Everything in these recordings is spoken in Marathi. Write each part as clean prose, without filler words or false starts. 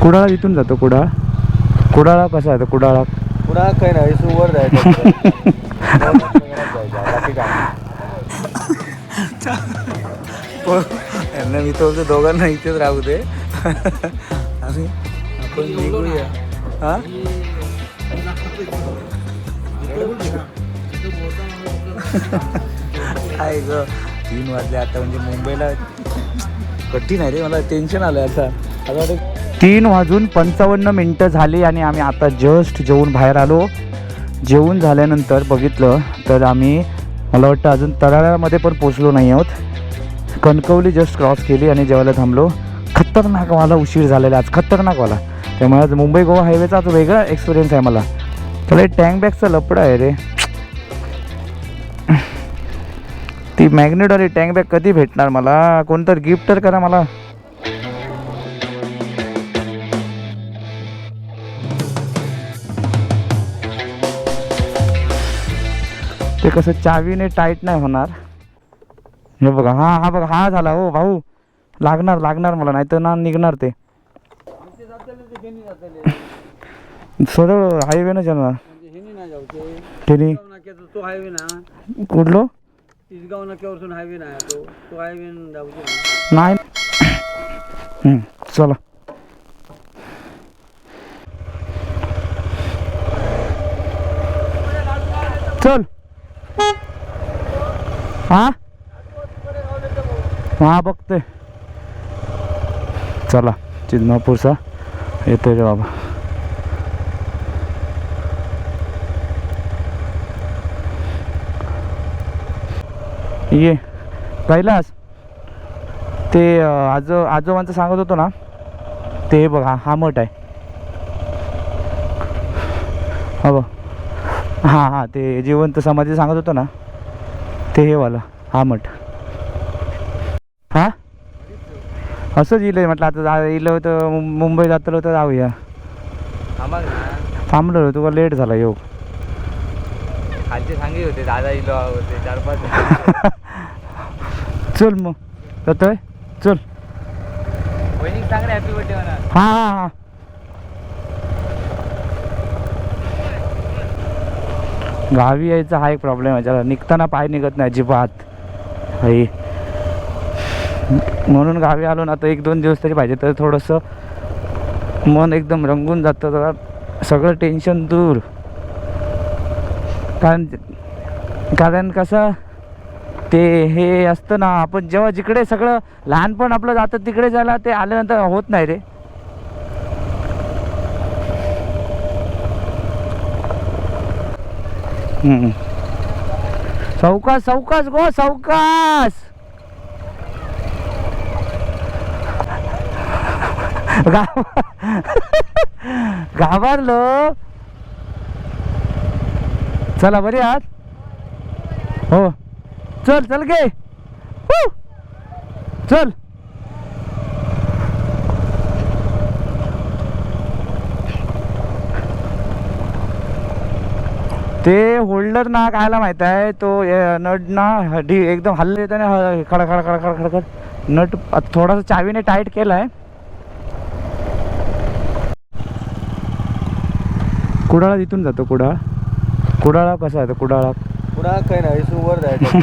कुडाळ इथून जातो. कुडाळा कसा आहे? कुडाळा काही नाही, सुवर जायचं. बाकी काय यांना मी तो दोघांना इथेच राहू दे आणि आपण निघूया. हा आहे ग, 3 वाजले आता. म्हणजे मुंबईला कठीण आहे रे, मला टेन्शन आलं आता. 3:55 झाली आणि आम्ही आता जस्ट जेवून बाहेर आलो. जेवून झाल्यानंतर बघितलं तर आम्ही, मला वाटतं अजून तराळ्यामध्ये पण पोचलो नाही आहोत. कणकवली जस्ट क्रॉस केली आणि जेवायला थांबलो. खतरनाकवाला उशीर झालेला आज, खतरनाकवाला. त्यामुळे आज मुंबई गोवा हायवेचा आज वेगळा एक्सपिरियन्स आहे मला. त्याला टँक बॅगचा लपडा आहे रे. ती मॅग्नेटवाली टँक बॅग कधी भेटणार मला? कोणतर गिफ्ट तर करा मला. ते कसं चावीने टाईट नाही होणार. हे बघा, हा बघा, हा झाला. हो भाऊ, लागणार मला, नाही तर ना निघणार ते. सरळ हायवेनं जाणार. तो हायवे ना कुठलो? तिसगाव नाक्यावरून हायवे ना, तो हायवे नाही. चला चल. हा बघते. चला, चिदमापूरचा येतोय रे बाबा. ये कैलास, ते आजोबांचं सांगत होतो ना, ते बघ, हा मठ आहे. हा बघ, हा ते जिवंत समाधी सांगत होतो ना, ते हे वाला हा मठ. हा असंच इलं म्हटलं. आता इलं होतं मुंबई जातलं होतं, जाऊया. थांबलो, तुला लेट झाला योग. खालचे सांगे होते दादा इलो होते 4-5. चल मग जातोय, चल. वहिनी सांग रे हॅपी बर्थडे म्हणा. हा गावी यायचा हा एक प्रॉब्लेम आहे. त्याला निघताना पाय निघत नाही अजिबात. हाई म्हणून गावी आलो ना, तर 1-2 दिवस तरी पाहिजे, तर थोडंसं मन एकदम रंगून जातं, जरा सगळं टेन्शन दूर. कारण कसं ते हे असतं ना, आपण जेव्हा जिकडे सगळं लहानपण आपलं जातं तिकडे जायला, ते आल्यानंतर होत नाही रे. सावकाश गो, सावकाश. घाबरलो. चला बरी आहात? हो, चल गे. चल. ते होल्डर ना कायला माहित आहे, तो नट ना एकदम हल्ले येते ना, खड नट थोडासा चावीने टाईट केलाय. कुडाळा इथून जातो. कुडाळा कसा आहे? कुडाळा काही नाही, सुवर जायचं.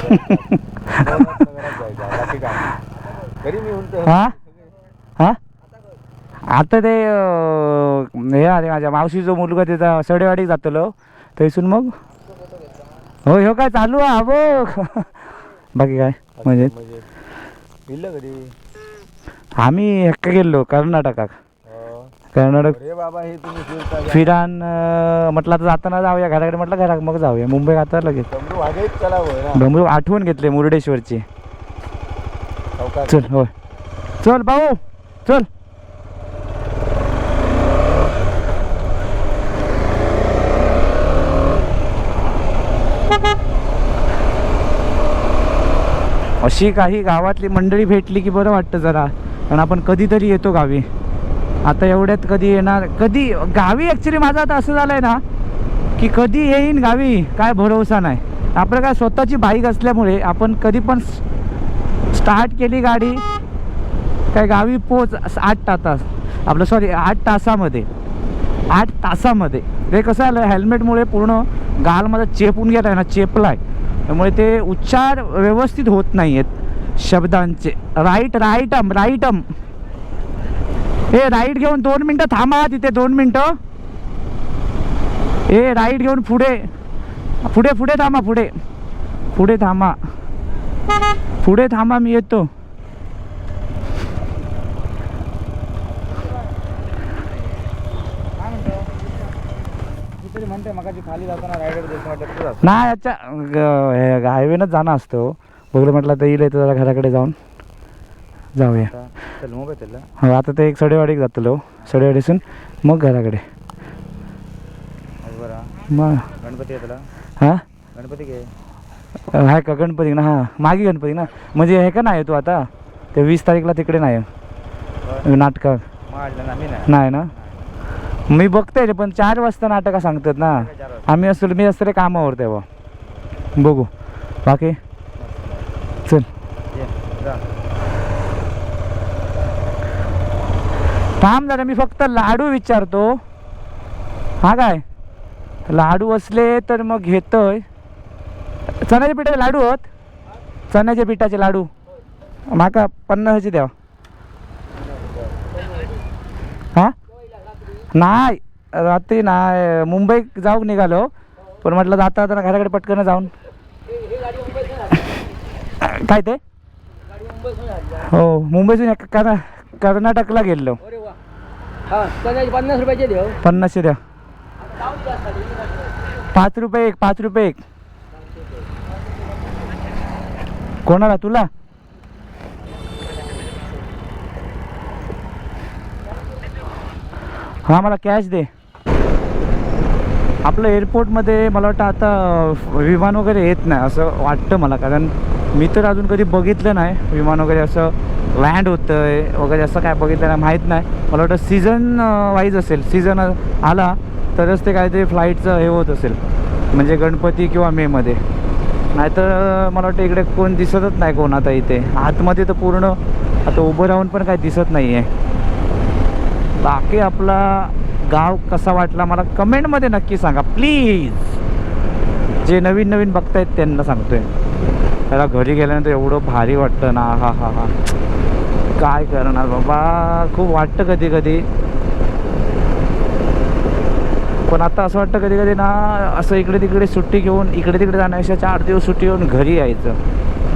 बाकी काय तरी मी म्हणतो. हा आता ते हे अरे, माझ्या मावशीचा मुलगा त्याचा सडेवाडी जातलो थैसून मग. हो काय चालू आहे बघ. बाकी काय म्हणजे कधी आम्ही हक्का गेलो कर्नाटक. अरे बाबा, हे तुम्ही फिरान म्हटलं तर जाताना जाऊया घराकडे, म्हटलं घरा मग जाऊया मुंबई. आता लगेच डोंबरू आठवण घेतले मुर्डेश्वरची. चल. होय चल भाऊ, चल. अशी काही गावातली मंडळी भेटली की बरं वाटतं जरा. कारण आपण कधीतरी येतो गावी. आता एवढ्यात कधी येणार, कधी गावी. ॲक्च्युली माझं आता असं झालं आहे ना, की कधी येईन गावी काय भरोसा नाही. आपलं काय स्वतःची बाईक असल्यामुळे आपण कधी पण स्टार्ट केली गाडी, काय गावी पोच 8 तास. आपलं सॉरी 8 तासामध्ये 8 तासामध्ये ते कसं आलं हेल्मेटमुळे पूर्ण गाल माझा चेपून गेला आहे ना, चेपलाय, त्यामुळे ते उच्चार व्यवस्थित होत नाही आहेत शब्दांचे. राईटम ए राईट घेऊन 2 मिनटं थांबा तिथे, 2 मिनटं. ए राईट घेऊन पुढे थांबा, पुढे थांबा मी येतो. म्हणते मगाची खाली जाताना रायडर नाही अच्छा हायवेनंच जाणं असतं. बघलं म्हटलं तर येईल येतं जरा घराकडे जाऊया. चल मोबाईल त्याला. हो आता ते एक सडेवाडीक जातलो, सडेवाडीसून मग घराकडे. बरं मग गणपती आहे तुला? हां गणपती घे. आहे का गणपती ना? हां मागे गणपती ना, म्हणजे हे का नाही तू आता ते 20 तारीखला तिकडे नाही नाटकं? नाही ना, मी बघते रे, पण 4 वाजता नाटकं सांगतात ना. मी असतो रे कामावर तेव्हा. बघू बाकी. चल थांब जरा, मी फक्त लाडू विचारतो. हा काय लाडू असले तर मग घेतोय. चण्याच्या पिठाचे लाडू होत, चण्याच्या पिठाचे लाडू माका 50 द्या. हां नाही रात्री नाही, मुंबईत जाऊ निघालो, पण म्हटलं जाता जाता घराकडे पटकन जाऊन. काय ते? हो मुंबईतून कर्नाटकला गेलो. 50 रुपयाचे देऊ. 50 द्या. 5 रुपये एक, 5 रुपये एक. कोणाला? तुला? हां मला कॅश दे. आपलं एअरपोर्टमध्ये मला वाटतं आता विमान वगैरे येत नाही असं वाटतं मला, कारण मी तर अजून कधी बघितलं नाही विमान वगैरे असं लँड होतं आहे वगैरे, असं काय बघितलं नाही, माहीत नाही. मला वाटतं सीझन वाईज असेल, सीझन आला तरच ते काहीतरी फ्लाईटचं हे होत असेल, म्हणजे गणपती किंवा मेमध्ये. नाहीतर मला वाटतं इकडे कोण दिसतच नाही कोण आता इथे आतमध्ये, तर पूर्ण आता उभं राहून पण काही दिसत नाही आहे. बाकी आपला गाव कसा वाटला मला कमेंटमध्ये नक्की सांगा प्लीज. जे नवीन बघतायत त्यांना सांगतोय, त्याला घरी गेल्यानंतर एवढं भारी वाटतं ना, हा हा हा काय करणार बाबा, खूप वाटतं कधी कधी. पण आता असं वाटतं कधी कधी ना, असं इकडे तिकडे सुट्टी घेऊन इकडे तिकडे जाण्यापेक्षा 4 दिवस सुट्टी घेऊन घरी यायचं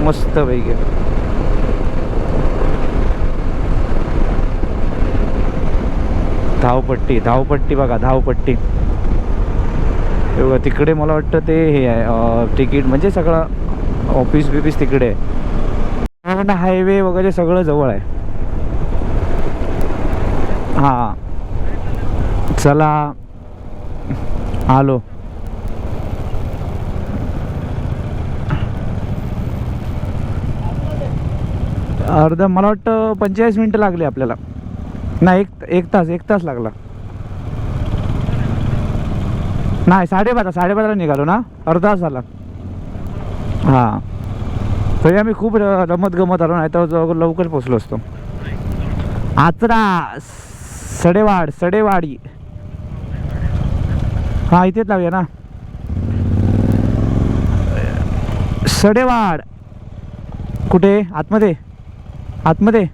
मस्तपैकी. धावपट्टी बघा, धावपट्टी तिकडे. मला वाटतं ते हे आहे तिकीट, म्हणजे सगळं ऑफिस बिफिस तिकडे आहे, हायवे वगैरे सगळं जवळ आहे. हां चला आलो. मला वाटतं 45 मिनटं लागली आपल्याला. नाही एक तास लागला. नाही 12:30 निघालो ना, अर्धा तास झाला. हां तरी आम्ही खूप रमत गमत आलो, नाही तर लवकर पोचलो असतो. आचरा सडेवाडी. हां इथेच लावूया ना, सडेवाड. कुठे? आतमध्ये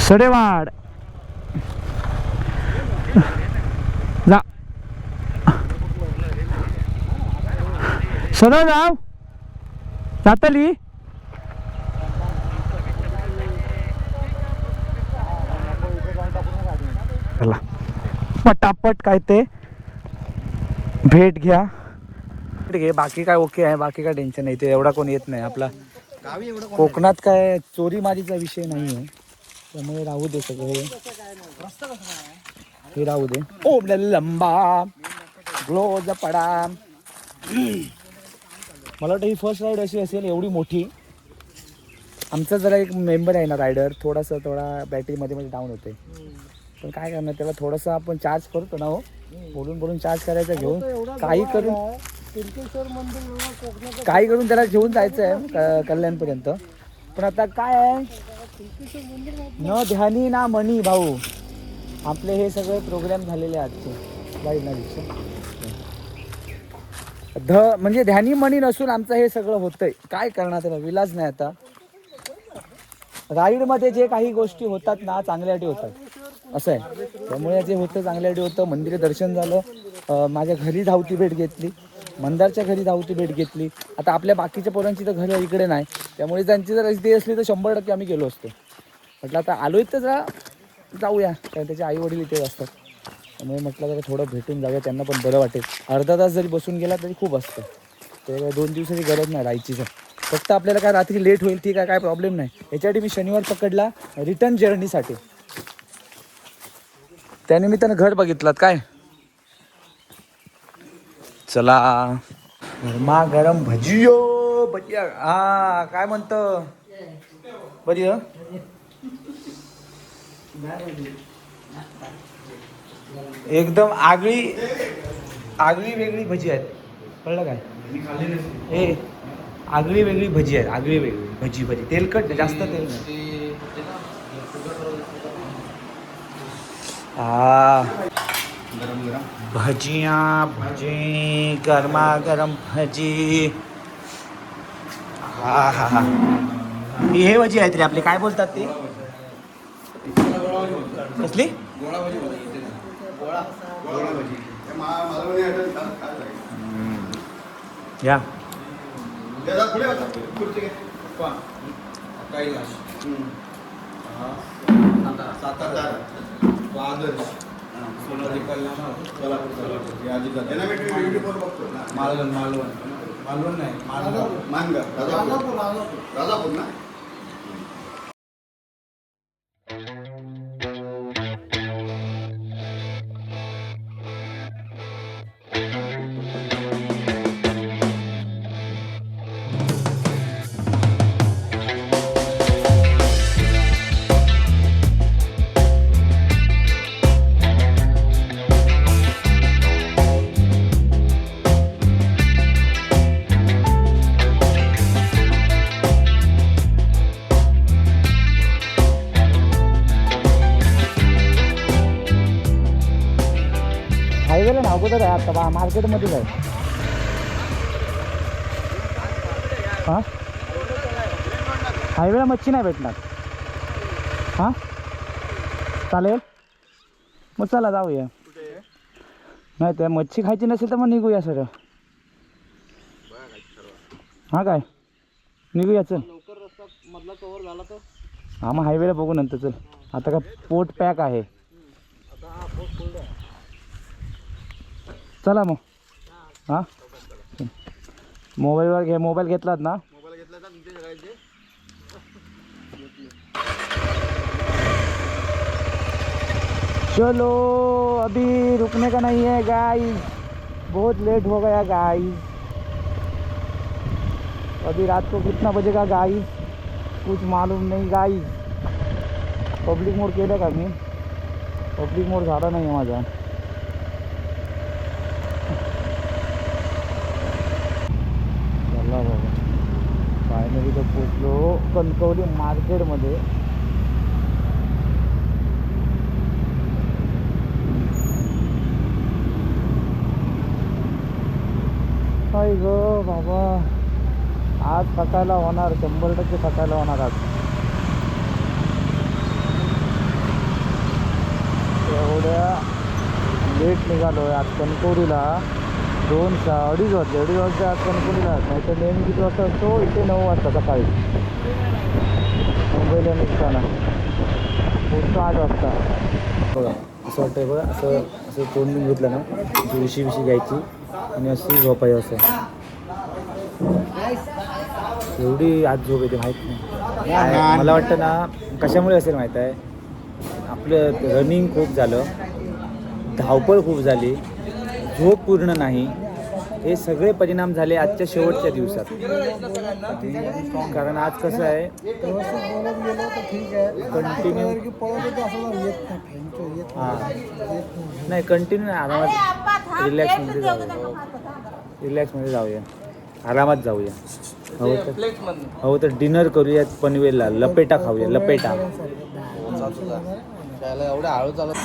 सडेवाड जा, सरळ जाव जातली. चला पटापट काय ते भेट घ्या. बाकी काय ओके आहे, बाकी काय टेन्शन नाही. ते एवढा कोण येत नाही आपला कोकणात. काय चोरी मारीचा विषय नाही आहे, त्यामुळे राहू दे सगळं हे राहू दे. ओ लंबा ग्लोज पडा. मला वाटतं ही फर्स्ट राईड अशी असेल एवढी मोठी. आमचा जरा एक मेंबर आहे ना रायडर, थोडा बॅटरीमध्ये डाऊन होते, पण काय करणार त्याला थोडंसं आपण चार्ज करतो ना. हो बोलून चार्ज करायचं, घेऊन काही करून त्याला घेऊन जायचं आहे कल्याणपर्यंत. पण आता काय आहे, न ध्यानी ना मनी भाऊ, आपले हे सगळे प्रोग्राम झालेले आजचे जाईल ना रिक्षा म्हणजे ध्यानी मनी नसून आमचं हे सगळं होतंय. काय करणार त्याला विलाज नाही आता. राईडमध्ये जे काही गोष्टी होतात ना चांगल्यासाठी होतात असं आहे. त्यामुळे जे होतं चांगल्यासाठी होतं. मंदिर दर्शन झालं. माझ्या घरी धावती भेट घेतली. मंदारच्या घरी धावती भेट घेतली. आता आपल्या बाकीच्या पोरांची तर घरं इकडे नाही. त्यामुळे त्यांची जर ते असली तर 100% आम्ही गेलो असतो. म्हटलं आता आलोय तर जरा जाऊया. कारण त्याचे आई वडील इथे असतात. त्यामुळे म्हटलं जरा थोडं भेटून जाऊया. त्यांना पण बरं वाटेल. अर्धा तास जरी बसून गेला तरी खूप असतं. ते 2 दिवसाची गरज नाही राहायची सर. फक्त आपल्याला काय रात्री लेट होईल ठीक आहे काय प्रॉब्लेम नाही. याच्यासाठी मी शनिवार पकडला रिटर्न जर्नीसाठी. त्यानिमित्तानं घर बघितलात काय. चला गरमा गरम भजियो भजिया. हा काय म्हणतं भजिया. एकदम आगळी वेगळी भजी आहेत. कळलं काय ए आगळी वेगळी भजी आहेत. आगळी वेगळी भजी तेलकट जास्त तेल नाही. भजिया भजी गरमा गरम भजी. हा हा हा हे भजी आहेत रे आपले. काय बोलतात ते कसली या मालवण नाही राजापूर ना. हायवेला ना अगोदर आहे आता मार्केटमध्येच आहे. हां हायवेला मच्छी नाही भेटणार. हां चालेल मग चला जाऊया. नाही त्या मच्छी खायची नसेल तर मग निघूया सर. हां काय निघूया चल. हां मग हायवेला बघू नंतर चल. आता काय पोट पॅक आहे. चला मग. हां मोबाईलवर घे. मोबाईल घेतलात ना. चलो अभी रुकने का नहीं है गाइस. बहुत लेट हो गया गाइस. अभी रात को कितना बजेगा गाइस कुछ मालूम नहीं गाइस. पब्लिक मोड केलं का मी. पब्लिक मोड झाला नाही आहे माझा. चला बाबा फायनली तर पोचलो कणकवली मार्केटमध्ये. काय ग बाबा आज थकायला होणार. 100% थकायला होणार आज. एवढ्या लेट निघालो आहे आज कणकवलीला. 2-2:30 वाजले. 2:30 वाजता आज कणकवलीला. नाही तर नेहमी किती वाजता असतो इथे 9 वाजता सकाळी मुंबईला निघताना. पोचतो 8 वाजता. बघा असं वाटतं बघा. असं तोंडून घेतलं ना विशी घ्यायची आणि अशी झोपायचं. असं एवढी आज झोप येते माहीत नाही. मला वाटतं ना कशामुळे असेल माहीत आहे. आपलं रनिंग खूप झालं. धावपळ खूप झाली. झोप पूर्ण नाही. हे सगळे परिणाम झाले आजच्या शेवटच्या दिवसात. कारण आज कसं आहे कंटिन्यू. हां नाही कंटिन्यू नाही. आरामात रिलॅक्समध्ये जाऊया. आरामात जाऊया. हो तर डिनर करूया पनवेलला. लपेटा खाऊया. लपेटा एवढ्या हळू चालत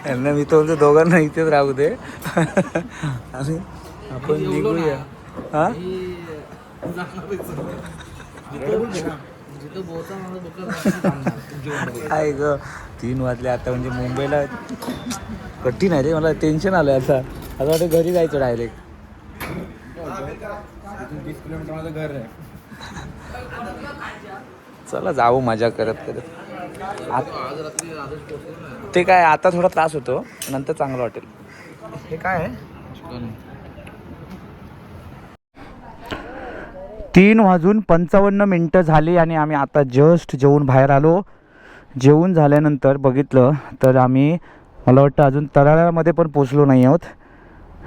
यांना मी तो दोघांना इथेच राहू दे आणि आपण निघूया. हा आहे ग 3 वाजले आता. म्हणजे मुंबईला कठीण आहे रे. मला टेन्शन आलं आता. असं वाटतं घरी जायचं डायरेक्ट. 20 किलोमीटर माझं घर आहे. चला जाऊ मजा करत करत. ते काय आता थोडा त्रास होतो, नंतर चांगलं वाटेल. हे काय आहे? 3:55 झाली आणि आम्ही आता जस्ट जेवून बाहेर आलो. जेवून झाल्यानंतर बघितलं तर आम्ही मला वाटतं अजून तराळ्यामध्ये पण पोचलो नाही आहोत.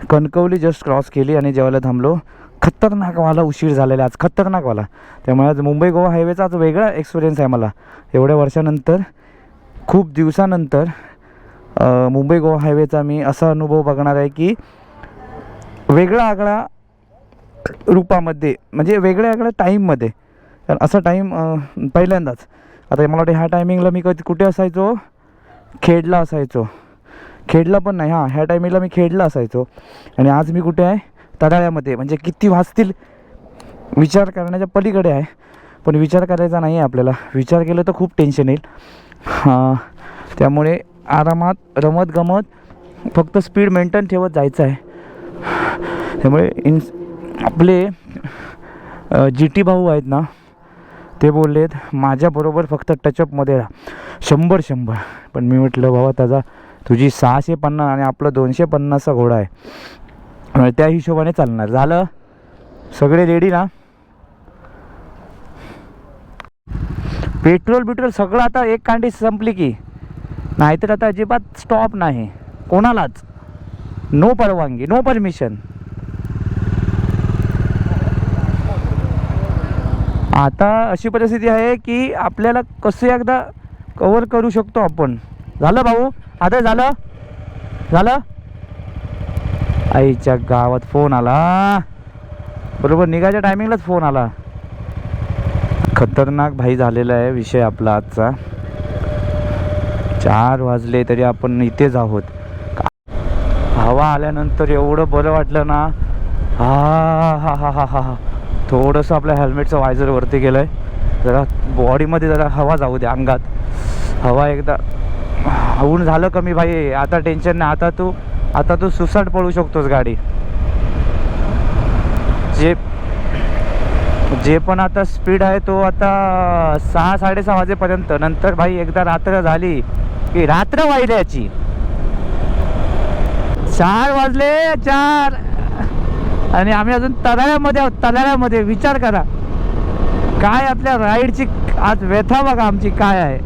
कणकवली जस्ट क्रॉस केली आणि जेवायला थांबलो. खतरनाकवाला उशीर झालेला आज, खतरनाकवाला. त्यामुळे आज मुंबई गोवा हायवेचा आज वेगळा एक्सपिरियन्स आहे मला. एवढ्या वर्षानंतर, खूप दिवसानंतर मुंबई गोवा हायवेचा मी असा अनुभव बघणार आहे की वेगळा आगळा रूपामध्ये, म्हणजे वेगळ्या वेगळ्या टाईममध्ये. कारण असा टाईम पहिल्यांदाच. आता मला वाटतं ह्या टायमिंगला मी कधी कुठे असायचो? खेडला असायचो. खेडला पण नाही, हां ह्या टायमिंगला मी खेडला असायचो. आणि आज मी कुठे आहे? तराळ्यामध्ये. म्हणजे किती वाजतील विचार करण्याच्या पलीकडे आहे. पण विचार करायचा नाही आहे आपल्याला. विचार केलं तर खूप टेन्शन येईल. त्यामुळे आरामात रमत गमत फक्त स्पीड मेंटेन ठेवत जायचं आहे. त्यामुळे आपले GT भाऊ आहेत ना, ते बोललेत माझ्याबरोबर फक्त टचअपमध्ये राहा 100. पण मी म्हटलं बाबा त्याचा तुझी 650 आणि आपलं 250चा घोडा आहे, त्या हिशोबाने चालणार. झालं सगळे रेडी ना? पेट्रोल सगळं आता एक कांडी संपली की, नाहीतर आता अजिबात स्टॉप नाही कोणालाच. नो परवानगी, नो परमिशन. आता अशी परिस्थिती आहे की आपल्याला कसं एकदा कवर करू शकतो आपण. झालं भाऊ? आता झालं. आईच्या गावात फोन आला. बरोबर निघायच्या टायमिंगलाच फोन आला. खतरनाक भाई झालेला आहे विषय आपला आजचा. 4 वाजले तरी आपण इथेच आहोत. हवा आल्यानंतर एवढं बरं वाटलं ना. हा. थोडंसं आपल्या हेल्मेटचं वायझर वरती केलं आहे. जरा बॉडीमध्ये जरा हवा जाऊ दे, अंगात हवा एकदा होऊन झालं कमी भाई. आता टेन्शन नाही. आता तू सुसाट पळू शकतोस गाडी. जे पण आता स्पीड आहे तो आता 6-6:30 वाजेपर्यंत. नंतर भाई एकदा रात्र झाली की रात्र वाहिल्याची. 4 वाजले 4 आणि आम्ही अजून तराळ्यामध्ये आहोत. तराळ्यामध्ये विचार करा काय आपल्या राईडची आज व्यथा बघा आमची काय आहे.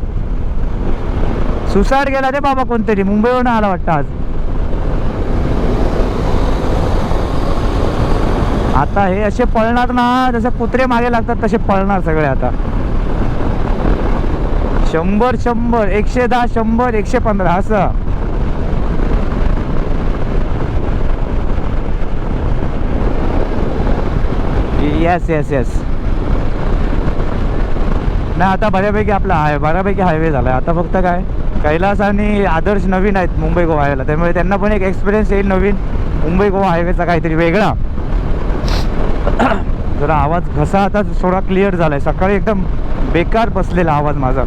सुसाट गेला रे बाबा कोणतरी, मुंबईवरून आला वाटतं आज. आता हे असे पळणार ना, जसं कुत्रे मागे लागतात तसे पळणार सगळे आता. 100 110 100 115 असं. येस नाही आता बऱ्यापैकी आपला बऱ्यापैकी हायवे झाला आहे. आता फक्त काय कैलास आणि आदर्श नवीन आहेत मुंबई गोवा हायवेला, त्यामुळे त्यांना पण एक एक्सपिरियन्स येईल नवीन मुंबई गोवा हायवेचा काहीतरी वेगळा. जरा आवाज घसा आता थोडा क्लिअर झाला आहे. सकाळी एकदम बेकार बसलेला आवाज माझा.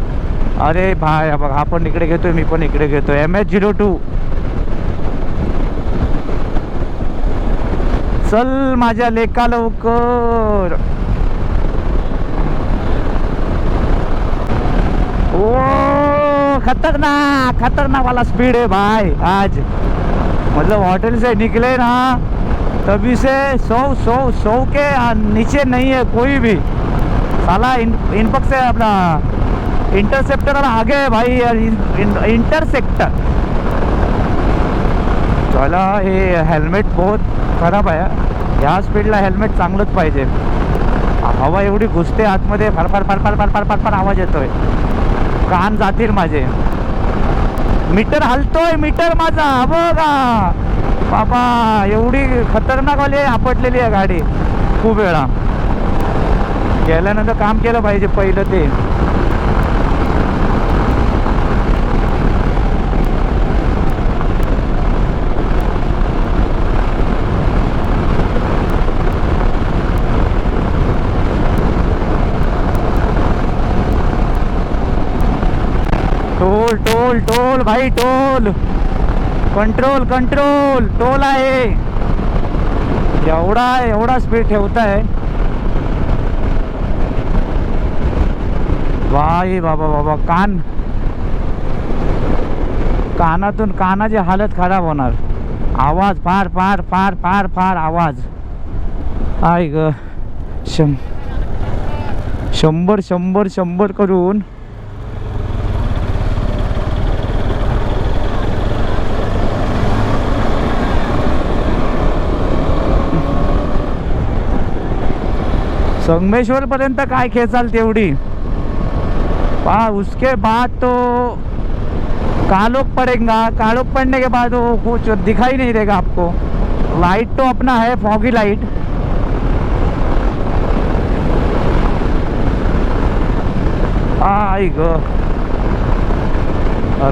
अरे भाई बघ, हा पण इकडे घेतोय, मी पण इकडे घेतोय. MH02 चल माझ्या लेका लवकर. ओ खतरनाक वाला स्पीड है भाई आज. मतलब होटल से निकले ना तभी से 100 के नीचे नहीं है कोई भी. साला इनपक से अपना इंटरसेप्टर आगे है भाई. इंटरसेक्टर चला. हे हेल्मेट बहुत खराब आहे. ह्या स्पीडला हेल्मेट चांगलंच पाहिजे. हवा एवढी घुसते आतमध्ये, फार आवाज येतोय. कान जातील माझे. मीटर हलतोय मीटर माझा बघा बाबा. एवढी खतरनाक वाली आपटलेली आहे गाडी. खूप वेळा गेल्यानंतर काम केलं पाहिजे पहिलं ते. टोल टोल टोल भाई टोल, कंट्रोल कंट्रोल, टोल आहे. एवढा स्पीड ठेवताय. बाई बाबा बाबा, कानातून कानाची हालत खराब होणार. आवाज फार फार फार फार फार आवाज. आय ग, 100 करून संगमेश्वर पर्यंत काय खेचाल तेवढी. उसके बाद तो कालोख पड़ेगा, कालोख पड़ने के बाद वो कुछ दिखाई नहीं देगा आपको. लाइट तो अपना है, फॉगी लाइट. आई ग,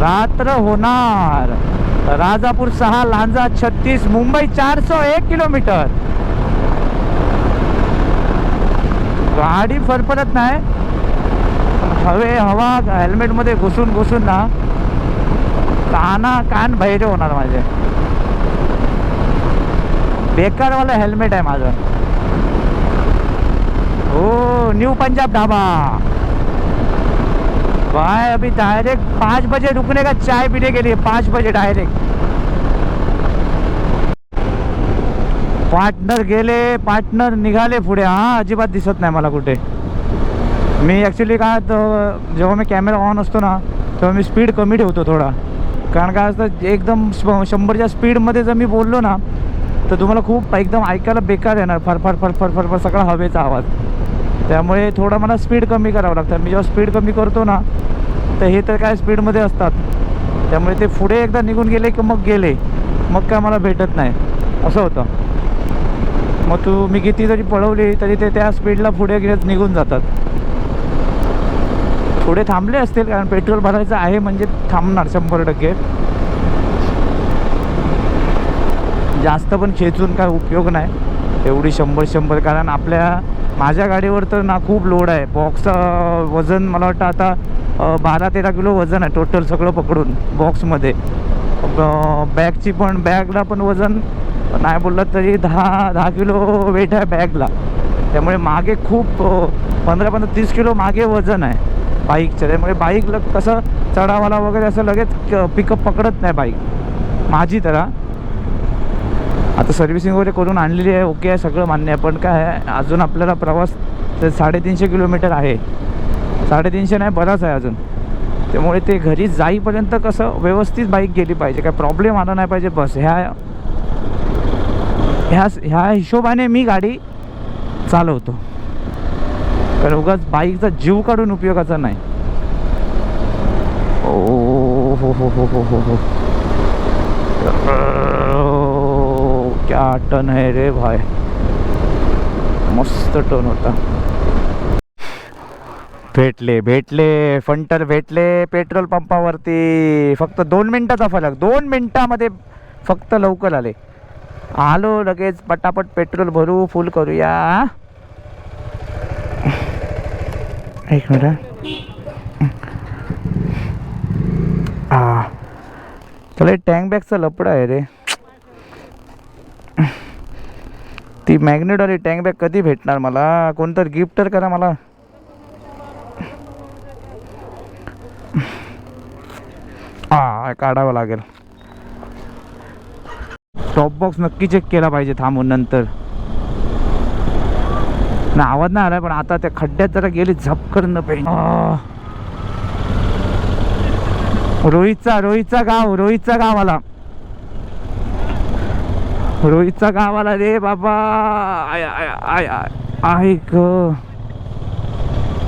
रात्र होणार. राजापूर 6, लांजा 36, मुंबई 401 किलोमीटर. गाडी फरफरत नाही. हवा हेल्मेट मध्ये घुसून ना कान बहिरे होणार माझे. बेकारवाला हेल्मेट आहे माझं. हो, न्यू पंजाब ढाबा. भाई अभी डायरेक्ट 5 बजे रुकने का, चाय पीने के लिए 5 बजे डायरेक्ट. पार्टनर गेले, पार्टनर निघाले पुढे. हा, अजिबात दिसत नाही मला कुठे. मी ॲक्च्युली काय जेव्हा मी कॅमेरा ऑन असतो ना तेव्हा मी स्पीड कमी ठेवतो थोडा. कारण काय असतं, एकदम 100च्या स्पीडमध्ये जर मी बोललो ना तर तुम्हाला खूप एकदम ऐकायला बेकार येणार. फरफर फरफर फरफर सगळा हवेचा आवाज. त्यामुळे थोडं मला स्पीड कमी करावं लागतं. मी जेव्हा स्पीड कमी करतो ना तर हे तर काय स्पीडमध्ये असतात. त्यामुळे ते पुढे एकदा निघून गेले की मग गेले, मग काय मला भेटत नाही, असं होतं. मग मी किती जरी पळवली तरी ते त्या स्पीडला पुढे निघून जातात. पुढे थांबले असतील, कारण पेट्रोल भरायचं आहे म्हणजे थांबणार 100%. जास्त पण खेचून काय उपयोग नाही. एवढी 100, कारण माझ्या गाडीवर तर ना खूप लोड आहे. बॉक्सचं वजन मला वाटतं आता 12-13 किलो वजन आहे टोटल सगळं पकडून बॉक्समध्ये. बॅगला पण वजन नाही बोललं तरी 10 किलो वेट आहे बॅगला. त्यामुळे मागे खूप 15-30 किलो मागे वजन आहे बाईकचं. त्यामुळे बाईकला कसं चढावाला वगैरे असं लगेच पिकअप पकडत नाही बाईक माझी. तर आता सर्व्हिसिंग वगैरे करून आणलेली आहे, ओके आहे, सगळं मान्य आहे. पण काय आहे, अजून आपल्याला प्रवास 350 किलोमीटर आहे. 350 नाही, बराच आहे अजून. त्यामुळे ते घरी जाईपर्यंत कसं व्यवस्थित बाईक गेली पाहिजे, काय प्रॉब्लेम आला नाही पाहिजे. बस ह्या हिशोबाने मी गाडी चालवतो. कारण उगाच बाईकचा जीव काढून उपयोगाचा नाही. ओ हो हो हो हो हो हो, क्या टन है रे भाई, मस्त टन होता. भेटले फंटर भेटले पेट्रोल पंपावरती. फक्त 2 मिनिटाचा फरक, 2 मिनिटामध्ये फक्त लवकर आलो लगेच. पटापट पेट्रोल भरू, फुल करूया. एक मिनिट. चला, टँक बॅगचा लपडा आहे रे. ती मॅग्नेटवाली टँक बॅग कधी भेटणार मला? कोणतरी गिफ्ट तर करा मला. काढावं लागेल. टॉप बॉक्स नक्की चेक केला पाहिजे थांबून नंतर. ना आवाज नाही आला, पण आता त्या खड्ड्यात जरा गेली झपकन पाहिजे. रोहितचा गाव आला. रोहितचा गाव आला रे बाबा. आहे ग,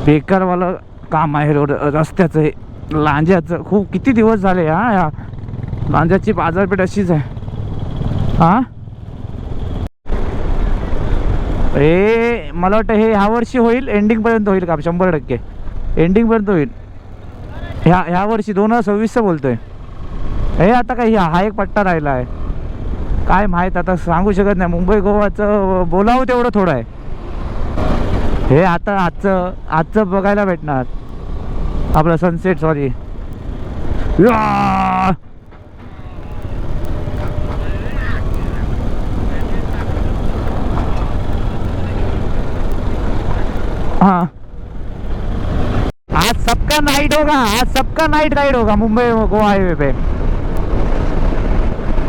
बेकारवाला काम आहे रस्त्याचं हे लांज्याचं. खूप किती दिवस झाले या लांज्याची बाजारपेठ अशीच आहे. मला वाटतं हे ह्या वर्षी होईल, एंडिंगपर्यंत होईल का? 100% एंडिंगपर्यंत होईल ह्या वर्षी. 2026चं बोलतोय हे. आता काही हा एक पट्टा राहिला आहे, काय माहीत, आता सांगू शकत नाही. मुंबई गोवाचं बोलावं तेवढं थोडं आहे हे. आता आजचं बघायला भेटणार आपलं सनसेट. सॉरी, या! हाँ, आज सबका नाइट होगा, आज सबका नाइट राइड होगा मुंबई गोवा हाईवे पे।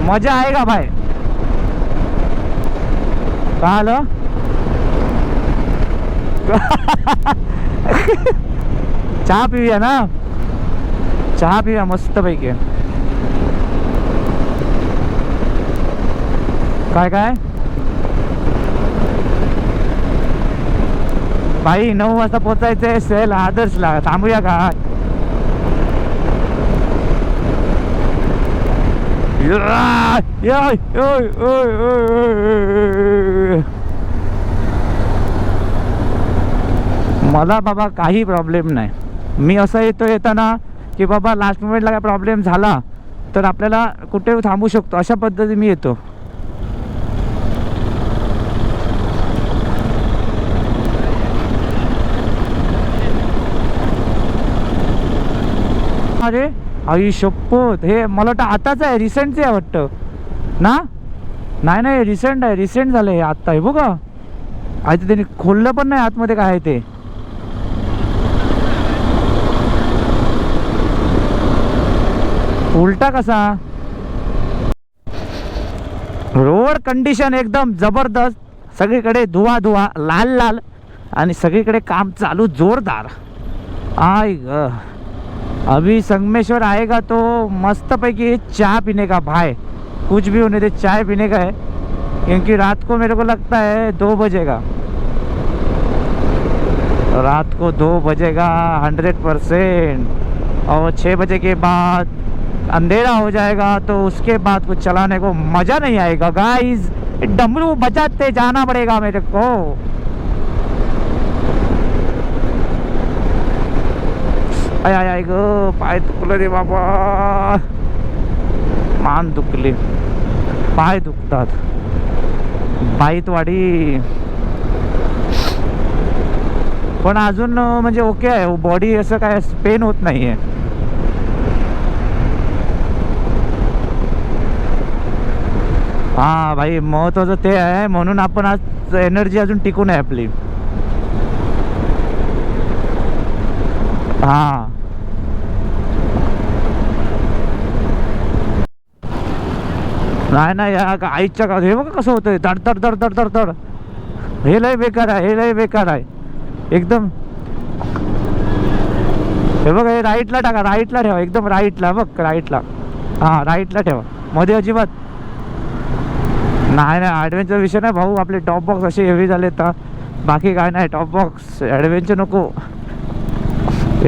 मजा आएगा भाई। कहाँ आलो? चहा पिऊया ना, चहा पिऊया मस्त पैकी। काय काय भाई 9 वाजता पोचायचंय सेल आदर्शला, थांबूया का? मला बाबा काही प्रॉब्लेम नाही, मी असं येताना की बाबा लास्ट मोमेंटला काय प्रॉब्लेम झाला तर आपल्याला कुठे थांबू शकतो, अशा पद्धती मी येतो। अरे आई शपथ, हे मला वाटतं आताच आहे, रिसेंटच आहे वाटतं ना? नाही नाही रिसेंट आहे, रिसेंट झालं हे आत्ता आहे बघा। आज त्यांनी खोललं पण नाही आतमध्ये काय आहे ते। उलटा कसा? रोड कंडिशन एकदम जबरदस्त, सगळीकडे धुवा धुवा लाल लाल आणि सगळीकडे काम चालू जोरदार। आय ग, अभी संगमेश्वर आएगा तो मस्त पैकी चाय पीने का भाई, कुछ भी होने दे चाय पीने का है, क्योंकि रात को मेरे को लगता है 2 बजेगा, रात को 2 बजेगा 100%। और 6 बजे के बाद अंधेरा हो जाएगा तो उसके बाद कुछ चलाने को मज़ा नहीं आएगा गाइस। डमरू बजाते जाना पड़ेगा मेरे को। आय आय आय ग, पाय दुखलं रे बाबा, मान दुखली, पाय दुखतात, बाईतवाडी। पण अजून म्हणजे ओके आहे, बॉडी असं काय पेन होत नाही आहे। हा भाई महत्वाचं ते आहे, म्हणून आपण आज एनर्जी अजून टिकून आहे आपली। हा नाही नाही या आईच्या का, हे बघा कसं होतंय, धड धड धड धड धड धड, हे लय बेकार आहे, हे लय बेकार आहे एकदम। हे बघा, हे राईटला टाका, राईटला ठेवा, एकदम राईटला बघ, राईटला, हा राईटला ठेवा, मध्ये अजिबात नाही नाही। ॲडव्हेंचर विषय नाही भाऊ, आपले टॉप बॉक्स असे हेवी झाले तर बाकी काय नाही, टॉप बॉक्स ॲडव्हेंचर नको।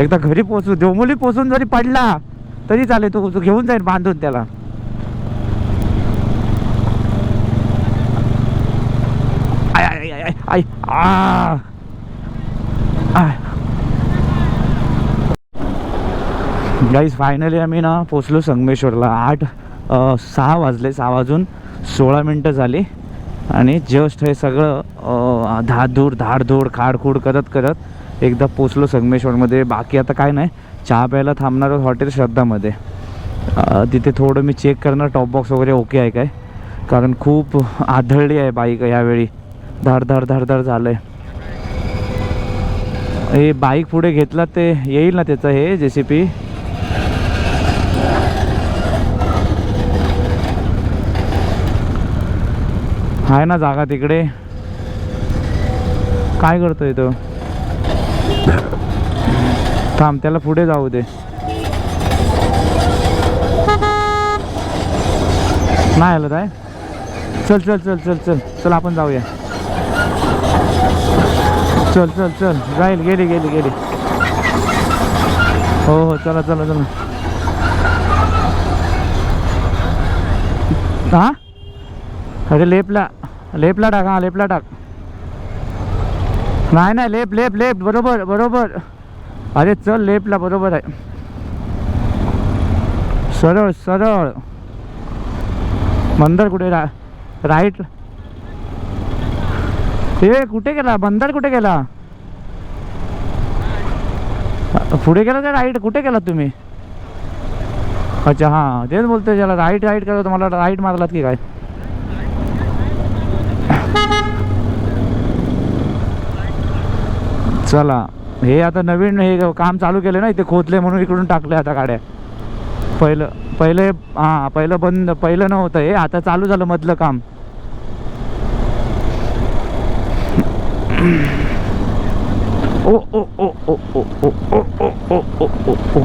एकदा घरी पोचू, डोंबोली पोचून जरी पडला तरी चालेल, तू घेऊन जाईल बांधून त्याला। आय आय आय आय आय आ गाईज फायनली आम्ही ना पोचलो संगमेश्वरला। 6 वाजले, 6 वाजून 16 मिनटं झाली आणि जस्ट हे सगळं धाडधूड धाडधूड खाडखूड करत करत एकदा पोचलो संगमेश्वरमध्ये। बाकी आता काय नाही, चहा प्यायला थांबणार हॉटेल श्रद्धामध्ये, तिथे थोडं मी चेक करणार टॉप बॉक्स वगैरे ओके आहे काय, कारण खूप आधळली आहे बाईक यावेळी, धड धड धड धड झालं आहे। हे बाईक पुढे घेतला ते येईल ना त्याचं हे JCB। आहे ना जागा तिकडे, काय करतोय तो? थांब, त्याला पुढे जाऊ दे। नाही आलं काय? चल चल चल चल चल चल आपण जाऊया, चल चल चल, जाईल, गेली गेली गेली, हो हो चला चला चला। हा अरे लेफ्टला, लेफ्टला टाक, हा लेफ्टला टाक, नाही नाही लेफ्ट लेफ्ट लेफ्ट, बरोबर बरोबर, अरे चल लेफ्टला, बरोबर आहे, सरळ सरळ। बंदर कुठे? राईट, हे कुठे गेला बंदर, कुठे गेला? पुढे गेला का राईट, कुठे गेला तुम्ही? अच्छा हां तेच बोलतोय त्याला राईट राईट करत मला राईट मारलात की काय. चला हे आता नवीन हे काम चालू केलं ना इथे खोदले म्हणून इकडून टाकले आता गाड्या. पहिले हां पहिलं नव्हतं हे आता चालू झालं मधलं काम. ओ ओ ओ ओ ओ ओ ओ ओ ओ ओ ओ ओ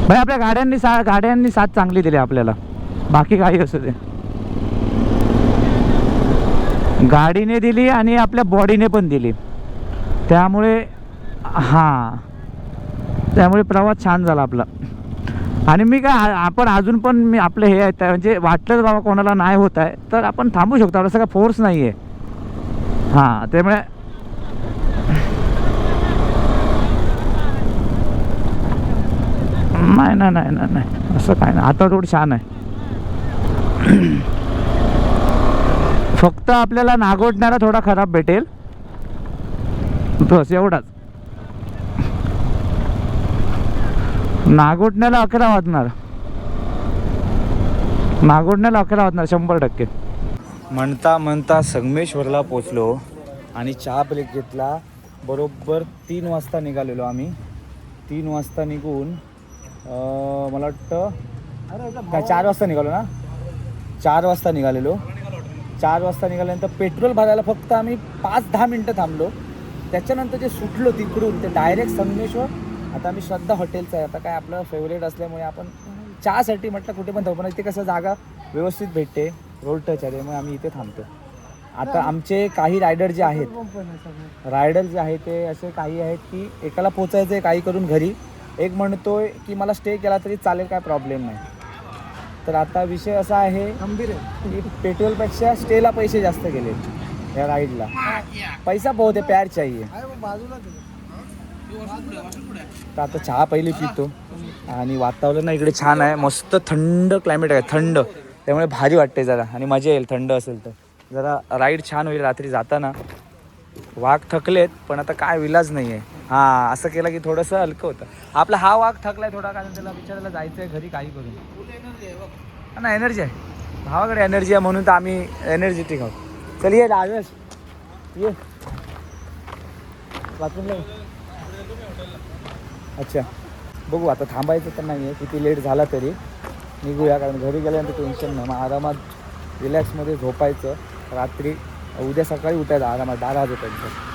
भाई आपल्या गाड्यांनी साथ चांगली दिली आपल्याला. बाकी काही असू दे गाडीने दिली आणि आपल्या बॉडीने पण दिली. त्यामुळे हां त्यामुळे प्रवास छान झाला आपला. आणि मी काय आपण अजून पण मी आपले हे आहेत म्हणजे वाटलं बाबा कोणाला नाही होत आहे तर आपण थांबू शकतो. आपलं सगळं फोर्स नाही आहे. हां त्यामुळे नाही नाही नाही नाही नाही असं काय नाही. आता रोड छान आहे. फक्त आपल्याला नागोठण्याला थोडा खराब भेटेल बस एवढाच. नागोठण्याला 11 वाजणार 100%. म्हणता संगमेश्वरला पोचलो आणि चहा ब्रेक घेतला. बरोबर 3 वाजता निघालेलो आम्ही. 3 वाजता निघून मला वाटतं काय 4 वाजता निघालो ना. 4 वाजता निघालेलो. 4 वाजता निघाल्यानंतर पेट्रोल भरायला फक्त आम्ही 5-10 मिनटं थांबलो. त्याच्यानंतर जे सुटलो तिकडून ते डायरेक्ट संगमेश्वर. आता आम्ही श्रद्धा हॉटेलचं आहे. आता काय आपलं फेवरेट असल्यामुळे आपण चहासाठी म्हटलं कुठे पण थांबू. पण इथे कसं जागा व्यवस्थित भेटते रोड टच आहे त्यामुळे आम्ही इथे थांबतो. आता आमचे काही रायडर जे आहेत ते असे काही आहेत की एकाला पोचायचं आहे काही करून घरी. एक म्हणतोय की मला स्टे केला तरी चालेल काय प्रॉब्लेम नाही. तर आता विषय असा आहे की पेट्रोलपेक्षा स्टेला पैसे जास्त गेले या राईडला. पैसा बहुत है प्यार चाहिए. तर आता चहा पहिली पितो आणि वातावरण इकडे छान आहे. मस्त थंड क्लायमेट आहे थंड त्यामुळे भारी वाटते जरा आणि मजा येईल थंड असेल तर. जरा राईड छान होईल रात्री जाताना. वाघ थकलेत पण आता काय विलाज नाही आहे. हां असं केलं की थोडंसं हलकं होतं. आपला हा वाघ थकलाय थोडा कारण त्याला विचारायला जायचं आहे घरी काही करून. ना एनर्जी आहे भावाकडे एनर्जी आहे म्हणून तर आम्ही एनर्जेटिक आहोत. चल ये राजेश ये वाचून लो. अच्छा बघू आता थांबायचं तर नाही आहे. किती लेट झाला तरी निघूया कारण घरी गेल्यानंतर टेन्शन नाही. मग आरामात रिलॅक्समध्ये झोपायचं. रात्री उद्या सकाळी उठायचं आरामात 12 वाजेपर्यंत.